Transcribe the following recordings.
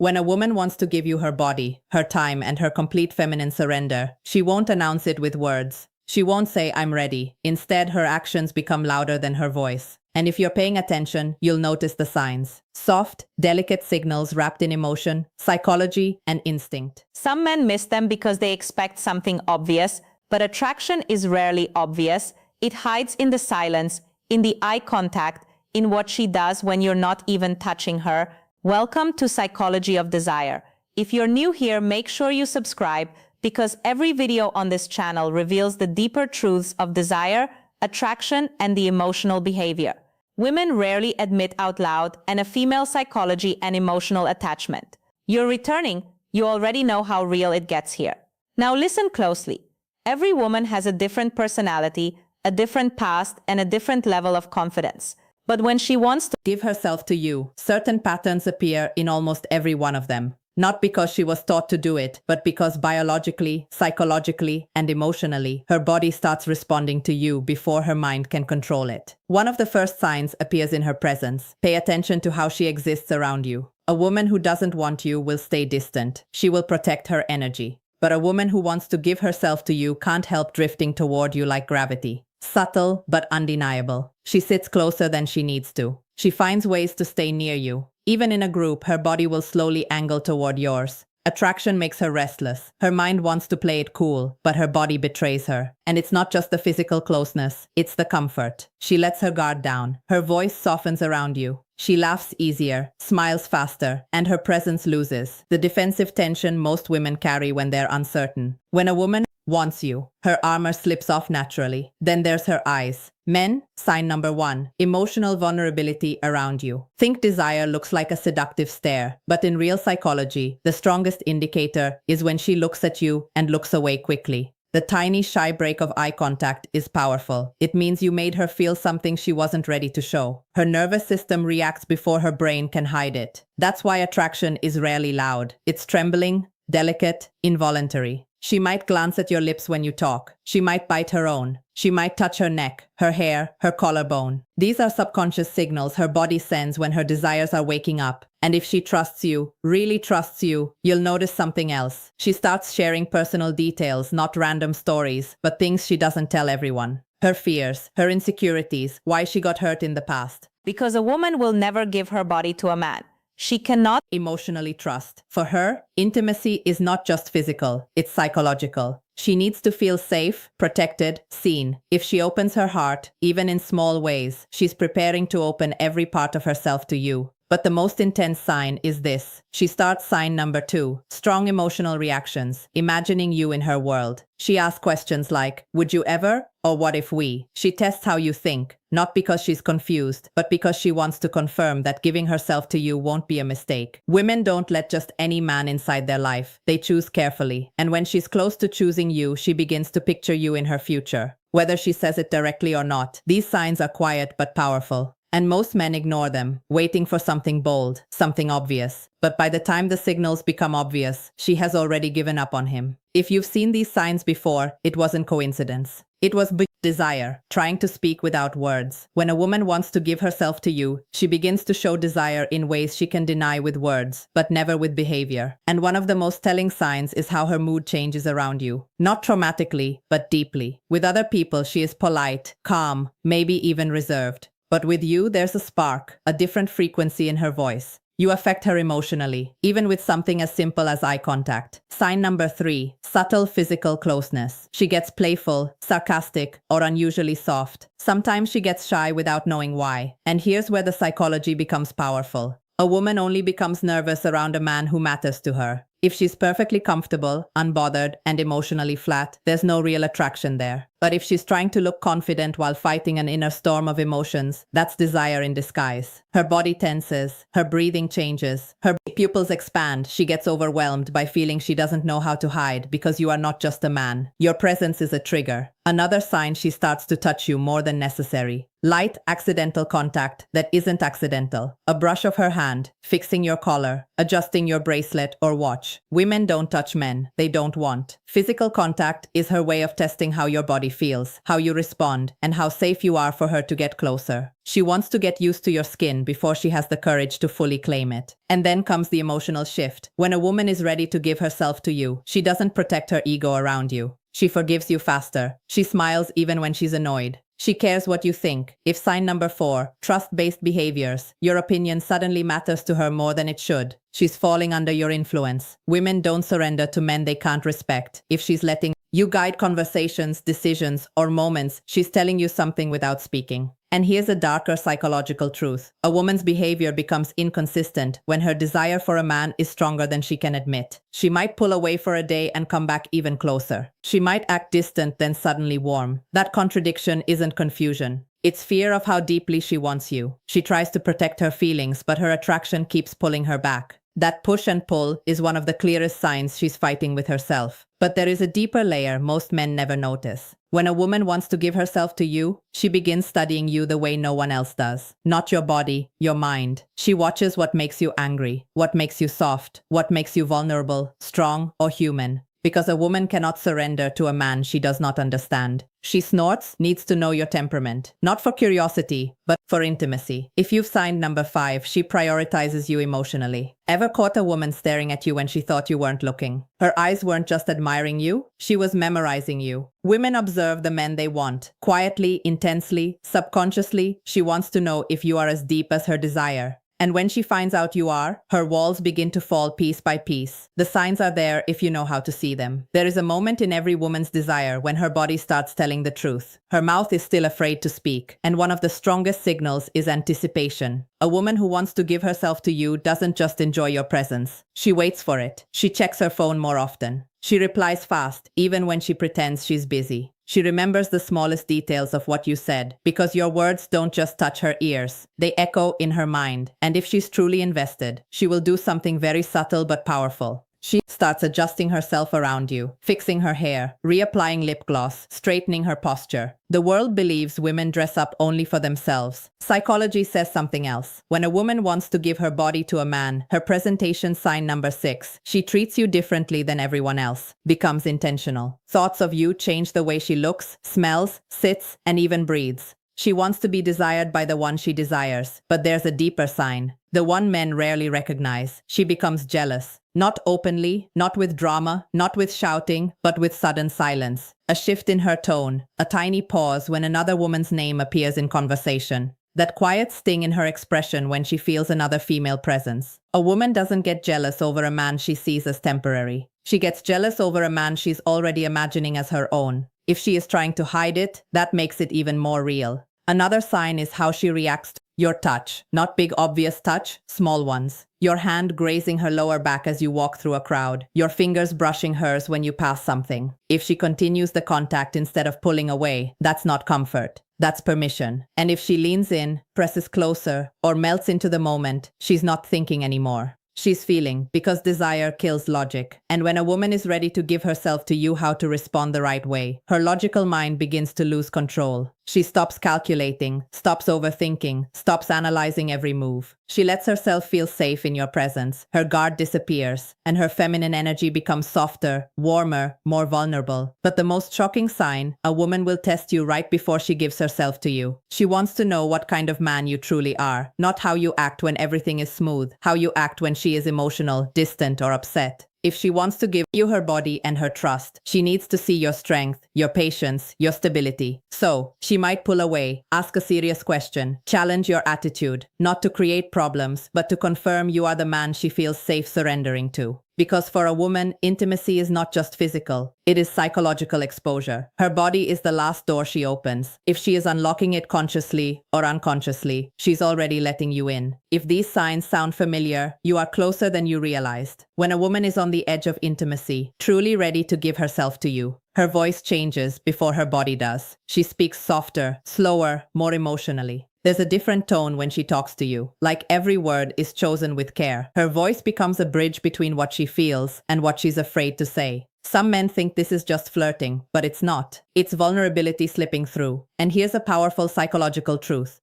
When a woman wants to give you her body, her time, and her complete feminine surrender, she won't announce it with words. She won't say, "I'm ready." Instead, her actions become louder than her voice. And if you're paying attention, you'll notice the signs. Soft, delicate signals wrapped in emotion, psychology, and instinct. Some men miss them because they expect something obvious, but attraction is rarely obvious. It hides in the silence, in the eye contact, in what she does when you're not even touching her. Welcome to Psychology of Desire. If you're new here, make sure you subscribe because every video on this channel reveals the deeper truths of desire, attraction, and the emotional behavior women rarely admit out loud, and a female psychology and emotional attachment. You're returning, you already know how real it gets here. Now listen closely. Every woman has a different personality, a different past, and a different level of confidence. But when she wants to give herself to you, certain patterns appear in almost every one of them. Not because she was taught to do it, but because biologically, psychologically, and emotionally, her body starts responding to you before her mind can control it. One of the first signs appears in her presence. Pay attention to how she exists around you. A woman who doesn't want you will stay distant. She will protect her energy. But a woman who wants to give herself to you can't help drifting toward you like gravity. Subtle, but undeniable. She sits closer than she needs to. She finds ways to stay near you. Even in a group, her body will slowly angle toward yours. Attraction makes her restless. Her mind wants to play it cool, but her body betrays her. And it's not just the physical closeness, it's the comfort. She lets her guard down. Her voice softens around you. She laughs easier, smiles faster, and her presence loses the defensive tension most women carry when they're uncertain. When a woman wants you, her armor slips off naturally. Then there's her eyes. Men, sign number 1, emotional vulnerability around you. Think desire looks like a seductive stare, but in real psychology, the strongest indicator is when she looks at you and looks away quickly. The tiny shy break of eye contact is powerful. It means you made her feel something she wasn't ready to show. Her nervous system reacts before her brain can hide it. That's why attraction is rarely loud. It's trembling, delicate, involuntary. She might glance at your lips when you talk. She might bite her own. She might touch her neck, her hair, her collarbone. These are subconscious signals her body sends when her desires are waking up. And if she trusts you, really trusts you, you'll notice something else. She starts sharing personal details, not random stories, but things she doesn't tell everyone. Her fears, her insecurities, why she got hurt in the past. Because a woman will never give her body to a man she cannot emotionally trust. For her, intimacy is not just physical, it's psychological. She needs to feel safe, protected, seen. If she opens her heart, even in small ways, she's preparing to open every part of herself to you. But the most intense sign is this. She starts sign number 2, strong emotional reactions, imagining you in her world. She asks questions like, would you ever? Or what if we? She tests how you think, not because she's confused, but because she wants to confirm that giving herself to you won't be a mistake. Women don't let just any man inside their life. They choose carefully. And when she's close to choosing you, she begins to picture you in her future. Whether she says it directly or not, these signs are quiet but powerful. And most men ignore them, waiting for something bold, something obvious. But by the time the signals become obvious, she has already given up on him. If you've seen these signs before, it wasn't coincidence. It was desire, trying to speak without words. When a woman wants to give herself to you, she begins to show desire in ways she can deny with words, but never with behavior. And one of the most telling signs is how her mood changes around you. Not traumatically, but deeply. With other people, she is polite, calm, maybe even reserved. But with you, there's a spark, a different frequency in her voice. You affect her emotionally, even with something as simple as eye contact. Sign number 3, subtle physical closeness. She gets playful, sarcastic, or unusually soft. Sometimes she gets shy without knowing why. And here's where the psychology becomes powerful. A woman only becomes nervous around a man who matters to her. If she's perfectly comfortable, unbothered, and emotionally flat, there's no real attraction there. But if she's trying to look confident while fighting an inner storm of emotions, that's desire in disguise. Her body tenses, her breathing changes, her pupils expand. She gets overwhelmed by feeling she doesn't know how to hide because you are not just a man. Your presence is a trigger. Another sign she starts to touch you more than necessary. Light, accidental contact that isn't accidental. A brush of her hand, fixing your collar, adjusting your bracelet or watch. Women don't touch men. They don't want. Physical contact is her way of testing how your body feels, how you respond, and how safe you are for her to get closer. She wants to get used to your skin before she has the courage to fully claim it. And then comes the emotional shift. When a woman is ready to give herself to you, she doesn't protect her ego around you. She forgives you faster. She smiles even when she's annoyed. She cares what you think. If sign number 4, trust-based behaviors, your opinion suddenly matters to her more than it should. She's falling under your influence. Women don't surrender to men they can't respect. If she's letting you guide conversations, decisions, or moments, she's telling you something without speaking. And here's a darker psychological truth. A woman's behavior becomes inconsistent when her desire for a man is stronger than she can admit. She might pull away for a day and come back even closer. She might act distant, then suddenly warm. That contradiction isn't confusion. It's fear of how deeply she wants you. She tries to protect her feelings, but her attraction keeps pulling her back. That push and pull is one of the clearest signs she's fighting with herself. But there is a deeper layer most men never notice. When a woman wants to give herself to you, she begins studying you the way no one else does. Not your body, your mind. She watches what makes you angry, what makes you soft, what makes you vulnerable, strong, or human. Because a woman cannot surrender to a man she does not understand. She snorts, needs to know your temperament. Not for curiosity, but for intimacy. If you've signed number 5, she prioritizes you emotionally. Ever caught a woman staring at you when she thought you weren't looking? Her eyes weren't just admiring you, she was memorizing you. Women observe the men they want. Quietly, intensely, subconsciously, she wants to know if you are as deep as her desire. And when she finds out you are, her walls begin to fall piece by piece. The signs are there if you know how to see them. There is a moment in every woman's desire when her body starts telling the truth. Her mouth is still afraid to speak, and one of the strongest signals is anticipation. A woman who wants to give herself to you doesn't just enjoy your presence. She waits for it. She checks her phone more often. She replies fast, even when she pretends she's busy. She remembers the smallest details of what you said, because your words don't just touch her ears. They echo in her mind. And if she's truly invested, she will do something very subtle but powerful. She starts adjusting herself around you, fixing her hair, reapplying lip gloss, straightening her posture. The world believes women dress up only for themselves. Psychology says something else. When a woman wants to give her body to a man, her presentation sign number 6, she treats you differently than everyone else, becomes intentional. Thoughts of you change the way she looks, smells, sits, and even breathes. She wants to be desired by the one she desires, but there's a deeper sign. The one men rarely recognize. She becomes jealous. Not openly, not with drama, not with shouting, but with sudden silence. A shift in her tone, a tiny pause when another woman's name appears in conversation. That quiet sting in her expression when she feels another female presence. A woman doesn't get jealous over a man she sees as temporary. She gets jealous over a man she's already imagining as her own. If she is trying to hide it, that makes it even more real. Another sign is how she reacts to your touch. Not big obvious touch, small ones. Your hand grazing her lower back as you walk through a crowd. Your fingers brushing hers when you pass something. If she continues the contact instead of pulling away, that's not comfort. That's permission. And if she leans in, presses closer, or melts into the moment, she's not thinking anymore. She's feeling, because desire kills logic. And when a woman is ready to give herself to you how to respond the right way, her logical mind begins to lose control. She stops calculating, stops overthinking, stops analyzing every move. She lets herself feel safe in your presence. Her guard disappears, and her feminine energy becomes softer, warmer, more vulnerable. But the most shocking sign, a woman will test you right before she gives herself to you. She wants to know what kind of man you truly are, not how you act when everything is smooth, how you act when she is emotional, distant, or upset. If she wants to give you her body and her trust, she needs to see your strength, your patience, your stability. So, she might pull away, ask a serious question, challenge your attitude, not to create problems, but to confirm you are the man she feels safe surrendering to. Because for a woman, intimacy is not just physical, it is psychological exposure. Her body is the last door she opens. If she is unlocking it consciously or unconsciously, she's already letting you in. If these signs sound familiar, you are closer than you realized. When a woman is on the edge of intimacy, truly ready to give herself to you, her voice changes before her body does. She speaks softer, slower, more emotionally. There's a different tone when she talks to you, like every word is chosen with care. Her voice becomes a bridge between what she feels and what she's afraid to say. Some men think this is just flirting, but it's not. It's vulnerability slipping through. And here's a powerful psychological truth.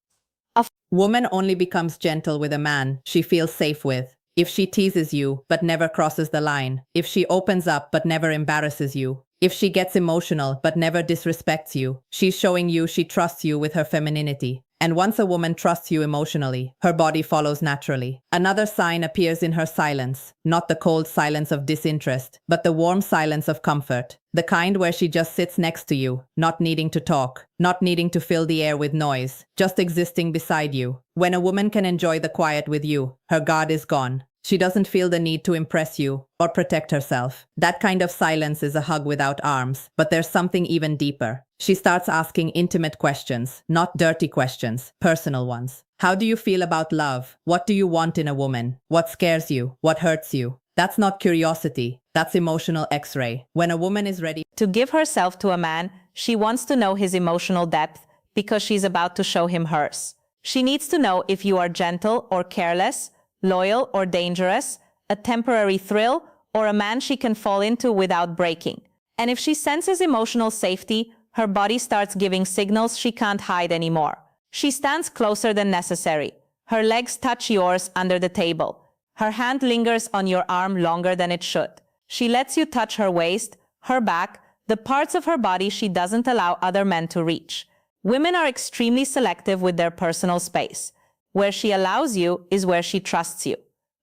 A woman only becomes gentle with a man she feels safe with. If she teases you, but never crosses the line. If she opens up, but never embarrasses you. If she gets emotional but never disrespects you, she's showing you she trusts you with her femininity. And once a woman trusts you emotionally, her body follows naturally. Another sign appears in her silence, not the cold silence of disinterest, but the warm silence of comfort. The kind where she just sits next to you, not needing to talk, not needing to fill the air with noise, just existing beside you. When a woman can enjoy the quiet with you, her guard is gone. She doesn't feel the need to impress you or protect herself. That kind of silence is a hug without arms, but there's something even deeper. She starts asking intimate questions, not dirty questions, personal ones. How do you feel about love? What do you want in a woman? What scares you? What hurts you? That's not curiosity. That's emotional X-ray. When a woman is ready To give herself to a man, she wants to know his emotional depth because she's about to show him hers. She needs to know if you are gentle or careless, loyal or dangerous, a temporary thrill, or a man she can fall into without breaking. And if she senses emotional safety, her body starts giving signals she can't hide anymore. She stands closer than necessary. Her legs touch yours under the table. Her hand lingers on your arm longer than it should. She lets you touch her waist, her back, the parts of her body she doesn't allow other men to reach. Women are extremely selective with their personal space. Where she allows you is where she trusts you.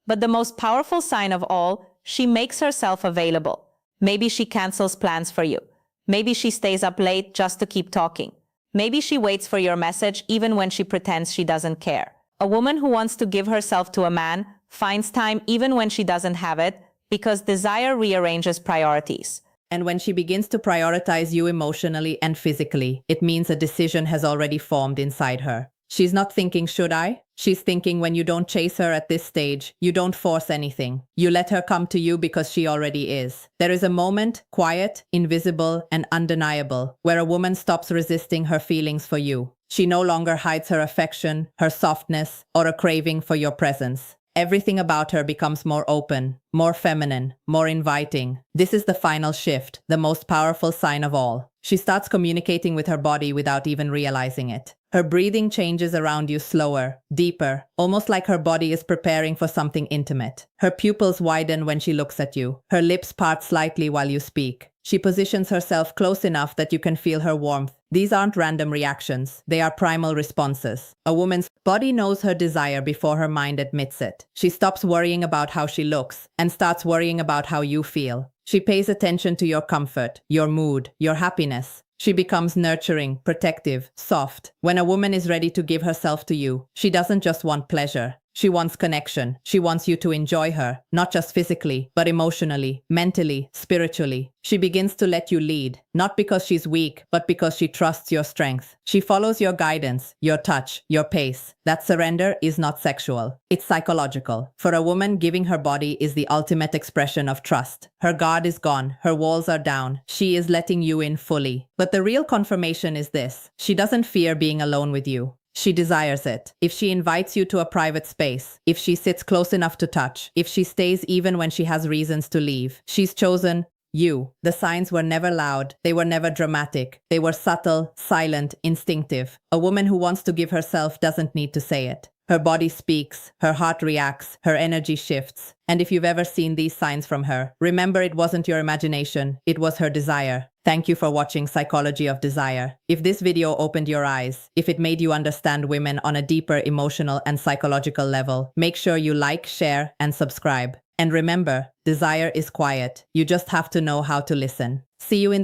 But the most powerful sign of all, she makes herself available. Maybe she cancels plans for you. Maybe she stays up late just to keep talking. Maybe she waits for your message even when she pretends she doesn't care. A woman who wants to give herself to a man finds time even when she doesn't have it because desire rearranges priorities. And when she begins to prioritize you emotionally and physically, it means a decision has already formed inside her. She's not thinking, should I? She's thinking when you don't chase her at this stage, you don't force anything. You let her come to you because she already is. There is a moment, quiet, invisible, and undeniable, where a woman stops resisting her feelings for you. She no longer hides her affection, her softness, or a craving for your presence. Everything about her becomes more open, more feminine, more inviting. This is the final shift, the most powerful sign of all. She starts communicating with her body without even realizing it. Her breathing changes around you slower, deeper, almost like her body is preparing for something intimate. Her pupils widen when she looks at you. Her lips part slightly while you speak. She positions herself close enough that you can feel her warmth. These aren't random reactions. They are primal responses. A woman's body knows her desire before her mind admits it. She stops worrying about how she looks and starts worrying about how you feel. She pays attention to your comfort, your mood, your happiness. She becomes nurturing, protective, soft. When a woman is ready to give herself to you, she doesn't just want pleasure. She wants connection. She wants you to enjoy her, not just physically, but emotionally, mentally, spiritually. She begins to let you lead, not because she's weak, but because she trusts your strength. She follows your guidance, your touch, your pace. That surrender is not sexual. It's psychological. For a woman, giving her body is the ultimate expression of trust. Her guard is gone. Her walls are down. She is letting you in fully. But the real confirmation is this. She doesn't fear being alone with you. She desires it. If she invites you to a private space, if she sits close enough to touch, if she stays even when she has reasons to leave, she's chosen you. The signs were never loud. They were never dramatic. They were subtle, silent, instinctive. A woman who wants to give herself doesn't need to say it. Her body speaks, her heart reacts, her energy shifts. And if you've ever seen these signs from her, remember it wasn't your imagination, it was her desire. Thank you for watching Psychology of Desire. If this video opened your eyes, if it made you understand women on a deeper emotional and psychological level, make sure you like, share, and subscribe. And remember, desire is quiet. You just have to know how to listen. See you in the